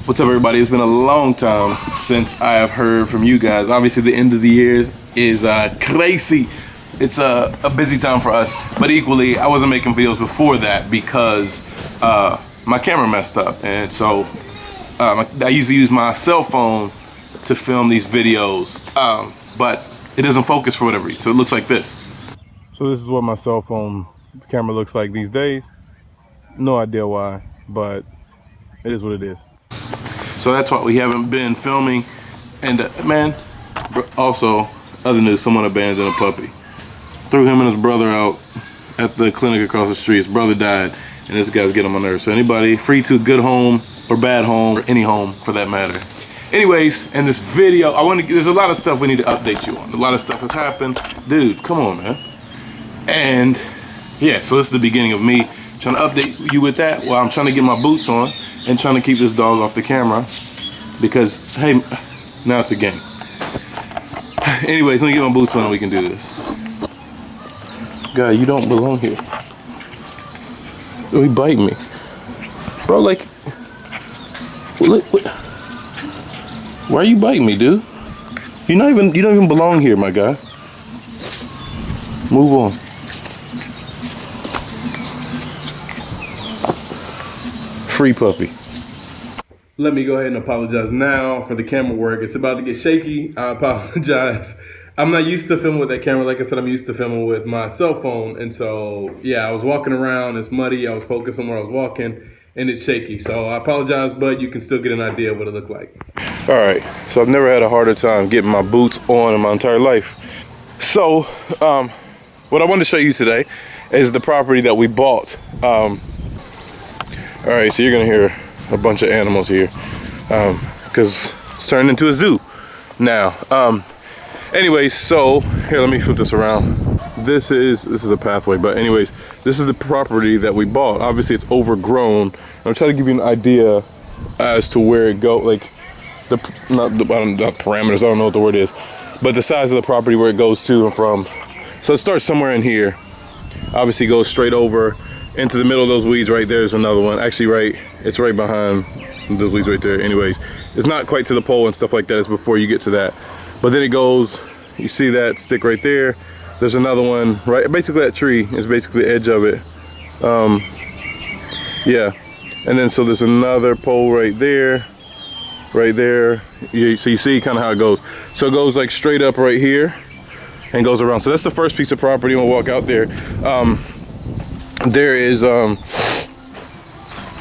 What's up, everybody? It's been a long time since I have heard from you guys. Obviously, the end of the year is crazy. It's a busy time for us, but equally, I wasn't making videos before that because my camera messed up, and so I usually use my cell phone to film these videos, but it doesn't focus for whatever reason, so it looks like this. So this is what my cell phone camera looks like these days. No idea why, but it is what it is. So that's why we haven't been filming. And man, also, other news, someone abandoned a puppy. Threw him and his brother out at the clinic across the street. His brother died, and this guy's getting on my nerves. So anybody free to a good home or bad home, or any home for that matter. Anyways, in this video, there's a lot of stuff we need to update you on. A lot of stuff has happened. Dude, come on, man. And yeah, so this is the beginning of me trying to update you with that while I'm trying to get my boots on and trying to keep this dog off the camera because, hey, now it's a game. Anyways, let me get my boots on and we can do this. Guy, you don't belong here. Oh, he bite me. Bro, like, what? Why are you biting me, dude? You don't even belong here, my guy. Move on. Free puppy. Let me go ahead and apologize now for the camera work. It's about to get shaky. I apologize. I'm not used to filming with that camera. Like I said, I'm used to filming with my cell phone. And so, yeah, I was walking around. It's muddy. I was focused on where I was walking, and it's shaky. So I apologize, but you can still get an idea of what it looked like. All right. So I've never had a harder time getting my boots on in my entire life. So what I wanted to show you today is the property that we bought. All right, so you're gonna hear a bunch of animals here because it's turned into a zoo now. Anyways, so here, let me flip this around. This is a pathway, but anyways, this is the property that we bought. Obviously, it's overgrown. I'm trying to give you an idea as to where it goes, like not parameters. I don't know what the word is, but the size of the property where it goes to and from. So it starts somewhere in here. Obviously, goes straight over into the middle of those weeds. Right there's another one. Actually, it's right behind those weeds right there. Anyways, it's not quite to the pole and stuff like that. It's before you get to that. But then it goes, you see that stick right there. There's another one, right? Basically that tree is basically the edge of it. Yeah. And then so there's another pole right there. Right there. So you see kind of how it goes. So it goes like straight up right here and goes around. So that's the first piece of property. We'll walk out there. There is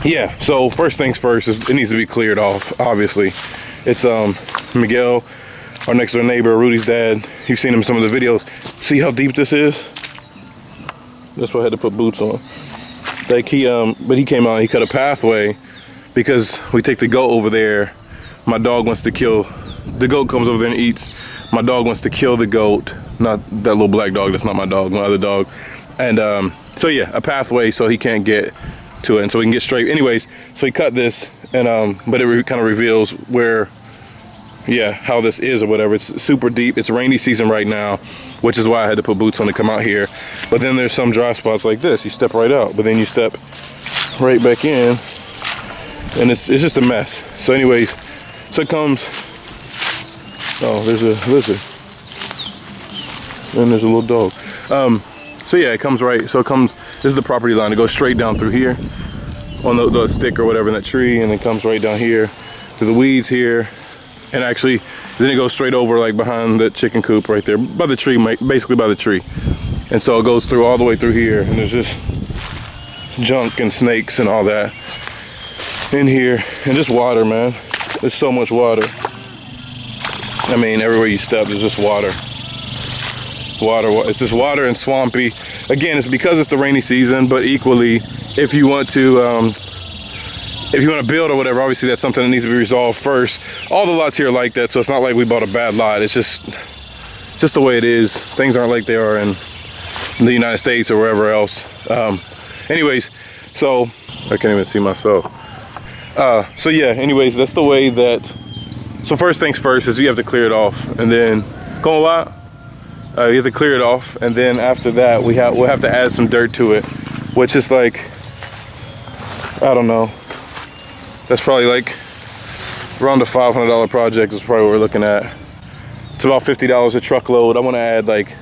yeah, so first things first, it needs to be cleared off. Obviously, it's Miguel, our next door neighbor, Rudy's dad. You've seen him in some of the videos. See how deep this is? That's why I had to put boots on. Like but he came out and he cut a pathway because we take the goat over there. My dog wants to kill the goat. Comes over there and eats. My dog wants to kill the goat, not that little black dog. That's not my dog, my other dog. And so yeah, a pathway so he can't get to it, and so we can get straight. Anyways, so he cut this, and but it kind of reveals where, yeah, how this is or whatever. It's super deep. It's rainy season right now, which is why I had to put boots on to come out here. But then there's some dry spots like this. You step right out, but then you step right back in, and it's just a mess. So anyways, so it comes. Oh, there's a lizard, and there's a little dog. So yeah, it comes right, so it comes, this is the property line. It goes straight down through here on the stick or whatever in that tree, and then comes right down here to the weeds here. And actually, then it goes straight over like behind the chicken coop right there, by the tree, basically by the tree. And so it goes through all the way through here, and there's just junk and snakes and all that in here. And just water, man. There's so much water. I mean, everywhere you step, there's just water. It's just water and swampy. Again, it's because it's the rainy season, but equally, if you want to build or whatever, obviously that's something that needs to be resolved first. All the lots here are like that, so it's not like we bought a bad lot. It's just the way it is. Things aren't like they are in the United States or wherever else. Anyways, so I can't even see myself. So yeah, anyways, that's the way that. So first things first is you have to clear it off, and then come on, you have to clear it off, and then after that we'll have to add some dirt to it, which is like, I don't know, that's probably like around the $500 project is probably what we're looking at. It's about $50 a truckload. I want to add like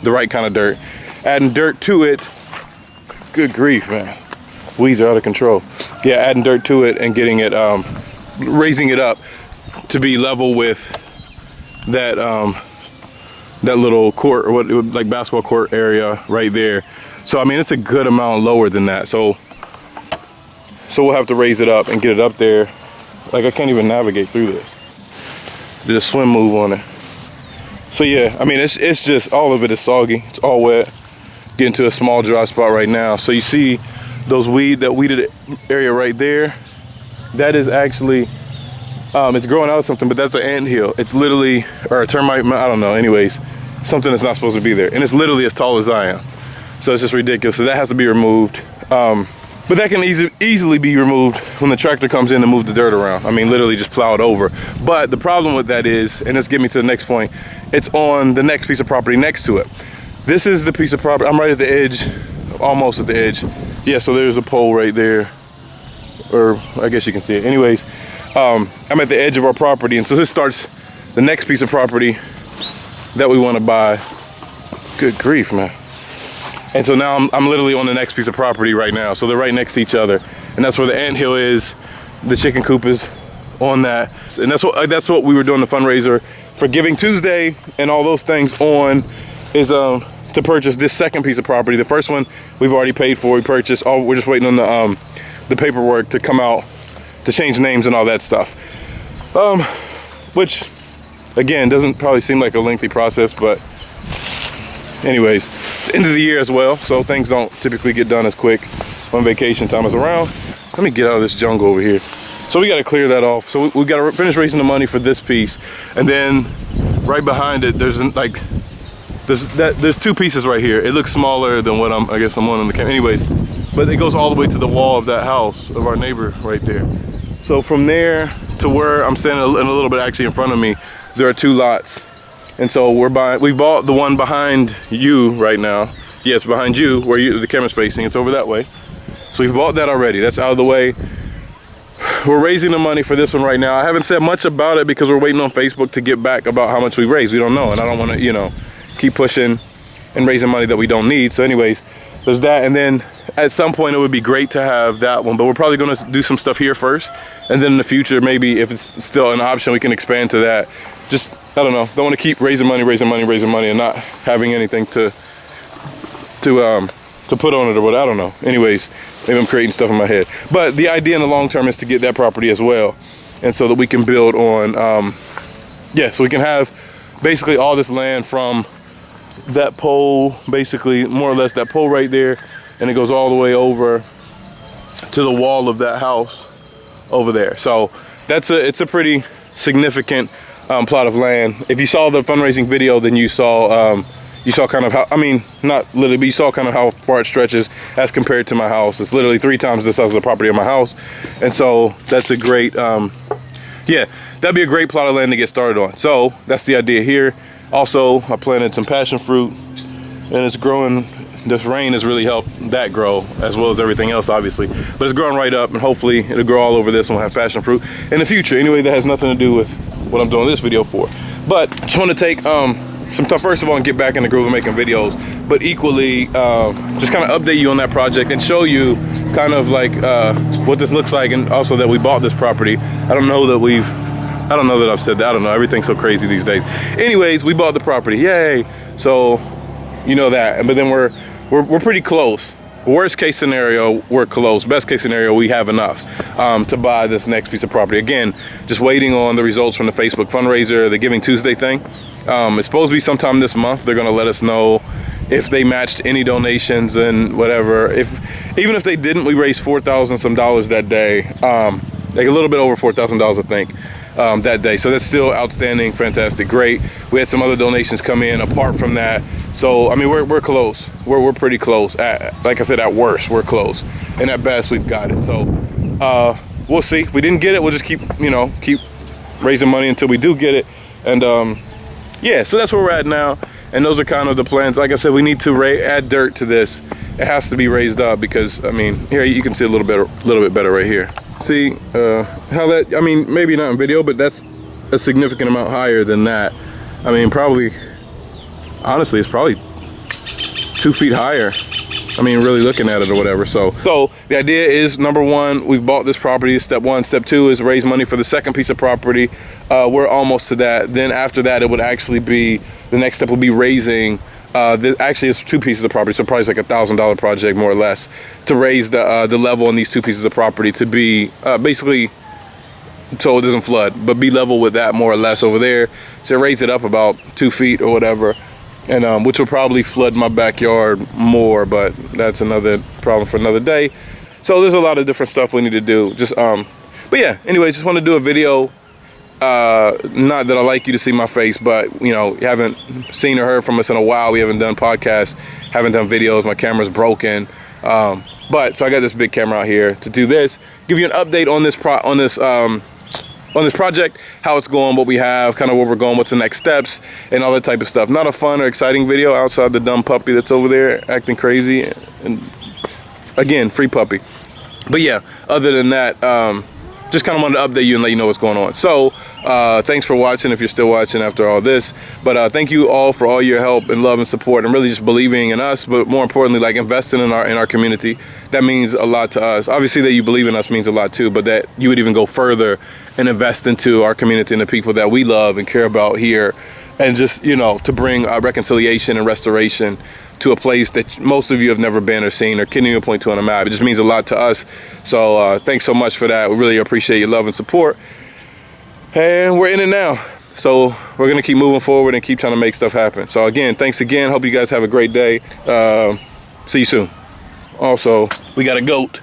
the right kind of dirt. Adding dirt to it, good grief, man. Weeds are out of control. Yeah, adding dirt to it and getting it, raising it up to be level with that that little court, or what, like basketball court area right there. So I mean, it's a good amount lower than that. So we'll have to raise it up and get it up there. Like I can't even navigate through this. Did a swim move on it. So yeah, I mean, it's just, all of it is soggy. It's all wet. Getting to a small dry spot right now. So you see those that weeded area right there. That is actually, it's growing out of something, but that's an anthill. It's literally, or a termite, I don't know. Anyways, something that's not supposed to be there. And it's literally as tall as I am. So it's just ridiculous. So that has to be removed. But that can easily be removed when the tractor comes in to move the dirt around. I mean, literally just plow it over. But the problem with that is, and let's get me to the next point, it's on the next piece of property next to it. This is the piece of property, I'm right at the edge, almost at the edge. Yeah, so there's a pole right there, or I guess you can see it. Anyways, I'm at the edge of our property, and so this starts the next piece of property that we want to buy. Good grief, man. And so now I'm literally on the next piece of property right now. So they're right next to each other. And that's where the anthill is. The chicken coop is on that. And that's what we were doing the fundraiser for Giving Tuesday and all those things on, is to purchase this second piece of property. The first one we've already paid for, we purchased. We're just waiting on the paperwork to come out to change names and all that stuff. Which again, doesn't probably seem like a lengthy process, but anyways, it's the end of the year as well, so things don't typically get done as quick when vacation time is around. Let me get out of this jungle over here. So we got to clear that off. So we got to finish raising the money for this piece, and then right behind it, there's two pieces right here. It looks smaller than what I guess I'm on the camera. Anyways, but it goes all the way to the wall of that house of our neighbor right there. So from there to where I'm standing in a little bit actually in front of me, there are two lots. And so we bought the one behind you right now. Yes, behind you, where the camera's facing. It's over that way. So we've bought that already. That's out of the way. We're raising the money for this one right now. I haven't said much about it because we're waiting on Facebook to get back about how much we raised. We don't know, and I don't want to, you know, keep pushing and raising money that we don't need. So anyways, there's that. And then at some point it would be great to have that one, but we're probably going to do some stuff here first. And then in the future, maybe if it's still an option, we can expand to that. Just, I don't know, don't want to keep raising money and not having anything to put on it or what, I don't know. Anyways, maybe I'm creating stuff in my head. But the idea in the long term is to get that property as well. And so that we can build on, so we can have basically all this land from that pole, basically more or less that pole right there, and it goes all the way over to the wall of that house over there. So it's a pretty significant plot of land. If you saw the fundraising video, then you saw kind of how, I mean, not literally, but you saw kind of how far it stretches as compared to my house. It's literally 3 times the size of the property of my house. And so that's a great, that'd be a great plot of land to get started on. So that's the idea here. Also, I planted some passion fruit, and it's growing. This rain has really helped that grow, as well as everything else, obviously. But it's growing right up, and hopefully it'll grow all over this, and we'll have passion fruit in the future. Anyway, that has nothing to do with what I'm doing this video for. But I just want to take some time, first of all, and get back in the groove of making videos, but equally just kind of update you on that project and show you kind of like what this looks like, and also that we bought this property. I don't know that I've said that. I don't know. Everything's so crazy these days. Anyways, we bought the property. Yay! So you know that. But then we're pretty close. Worst case scenario, we're close. Best case scenario, we have enough to buy this next piece of property. Again, just waiting on the results from the Facebook fundraiser, the Giving Tuesday thing. It's supposed to be sometime this month. They're going to let us know if they matched any donations and whatever. Even if they didn't, we raised $4,000 some that day. Like a little bit over $4,000, I think. That day, so that's still outstanding, fantastic, great. We had some other donations come in apart from that, so I mean we're close. We're pretty close. Like I said, at worst we're close, and at best we've got it. So we'll see. If we didn't get it, we'll just keep raising money until we do get it. And so that's where we're at now. And those are kind of the plans. Like I said, we need to add dirt to this. It has to be raised up because I mean here you can see a little bit better right here. See how that, I mean, maybe not in video, but that's a significant amount higher than that. I mean, probably, honestly, it's probably 2 feet higher. I mean, really looking at it or whatever. So the idea is, number one, we've bought this property. Step one. Step two is raise money for the second piece of property. We're almost to that. Then after that, it would actually be, the next step would be raising, actually it's 2 pieces of property, so probably it's like $1,000 project, more or less, to raise the level in these 2 pieces of property to be basically, so it doesn't flood, but be level with that more or less over there. So raise it up about 2 feet or whatever. And which will probably flood my backyard more, but that's another problem for another day. So there's a lot of different stuff we need to do. Just but yeah, anyway, just want to do a video. Not that I like you to see my face, but you know, you haven't seen or heard from us in a while. We haven't done podcasts, haven't done videos. My camera's broken. But so I got this big camera out here to do this. Give you an update on this project, how it's going, what we have, kind of where we're going, what's the next steps, and all that type of stuff. Not a fun or exciting video outside the dumb puppy that's over there acting crazy, and again, free puppy. But yeah, other than that, just kind of wanted to update you and let you know what's going on. So thanks for watching, if you're still watching after all this. But thank you all for all your help and love and support, and really just believing in us, but more importantly, like investing in our community. That means a lot to us. Obviously that you believe in us means a lot too, but that you would even go further and invest into our community and the people that we love and care about here, and just, you know, to bring reconciliation and restoration to a place that most of you have never been or seen or can't even point to on a map. It just means a lot to us. So thanks so much for that. We really appreciate your love and support. And we're in it now. So we're gonna keep moving forward and keep trying to make stuff happen. So again, thanks again. Hope you guys have a great day. See you soon. Also, we got a goat.